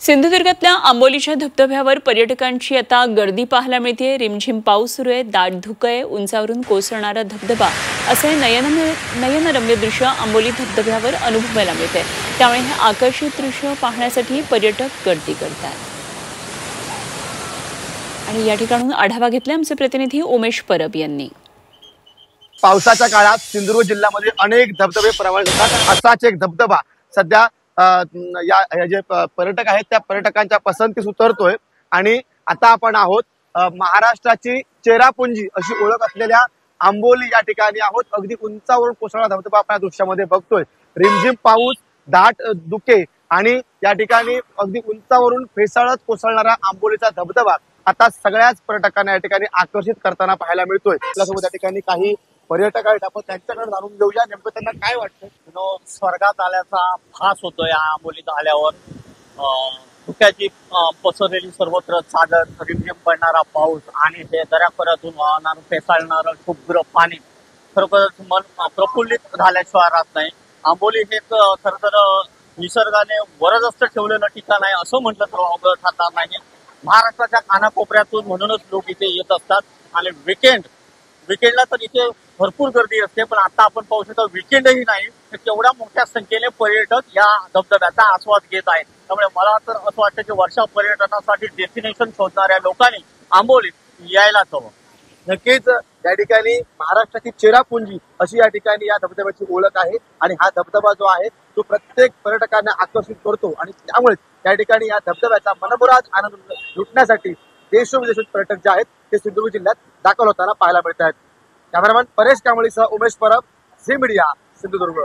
सिंधुदुर्गातल्या आंबोलीच्या धबधब्यावर पर्यटकांची आता गर्दी पाहायला मिळते। रिमझिम पाऊस सुरू आहे, दाट धुकं आहे, उंचावरून कोसळणारा धबधबा असे नयनरम्य दृश्य आंबोली धबधब्यावर अनुभवायला मिळते। त्यामुळे हे आकर्षक दृश्य पाहण्यासाठी पर्यटक गर्दी करतात। आणि या ठिकाणून आढावा घेतला आमचे प्रतिनिधी उमेश परब यांनी। पावसाच्या काळात सिंधुदुर्ग जिल्ह्यामध्ये अनेक धबधबे प्रवाहित होतात। असाच एक धबधबा सध्या या जे पर्यटक आहेत त्या पर्यटकांच्या पसंतीस उतरतोय। आणि आता आपण आहोत महाराष्ट्राची चेरापुंजी अशी ओळख असलेल्या आंबोली या ठिकाणी आहोत। अगदी उंचावरून कोसळणारा धबधबा आपण या दृश्यामध्ये बघतोय। रिमझिम पाऊस, दाट धुके आणि या ठिकाणी अगदी उंचावरून फेसाळत कोसळणारा आंबोलीचा धबधबा आता सगळ्याच पर्यटकांना या ठिकाणी आकर्षित करताना पाहायला मिळतोय। आपल्यासोबत या ठिकाणी काही पर्यटक आहेत, आपण त्यांच्याकडे जाणून घेऊया नेमकं त्यांना काय वाटतं। स्वर्गात आल्याचा भास होतो या आंबोलीत आल्यावर। धुक्याची पसरलेली सर्वत्र चादर, रिमझिम पडणारा पाऊस आणि हे दऱ्याखोऱ्यातून वाहणारं फेसाळणारं शुभ्र पाणी खरोखरच मन प्रफुल्लित झाल्याशिवाय राहत नाही। आंबोली हे खरं तर निसर्गाने वरदस्त ठेवलेलं ठिकाण आहे असं म्हटलं तर अवघड ठरणार नाही। महाराष्ट्राच्या कानाकोपऱ्यातून म्हणूनच लोक इथे येत असतात आणि विकेंडला तर इथे भरपूर गर्दी असते। पण आता आपण पाहू शकतो विकेंडही नाही तर तेवढ्या मोठ्या संख्येने पर्यटक या धबधब्याचा आस्वाद घेत आहेत। त्यामुळे मला तर असं वाटतं की वर्षा पर्यटनासाठी डेस्टिनेशन शोधणाऱ्या लोकांनी आंबोलीत यायलाच हवं। नक्कीच या ठिकाणी महाराष्ट्राची चेरापुंजी अशी या ठिकाणी या धबधब्याची ओळख आहे आणि हा धबधबा जो आहे तो प्रत्येक पर्यटकांना आकर्षित करतो आणि त्यामुळे या ठिकाणी या धबधब्याचा मनमुराद आनंद लुटण्यासाठी देशोविदेशातील पर्यटक जे आहेत ते सिंधुदुर्ग जिल्ह्यात दाखल होताना पाहायला मिळत आहेत। कॅमेरामॅन परेश कांबळीसह उमेश परब, झी मीडिया, सिंधुदुर्ग।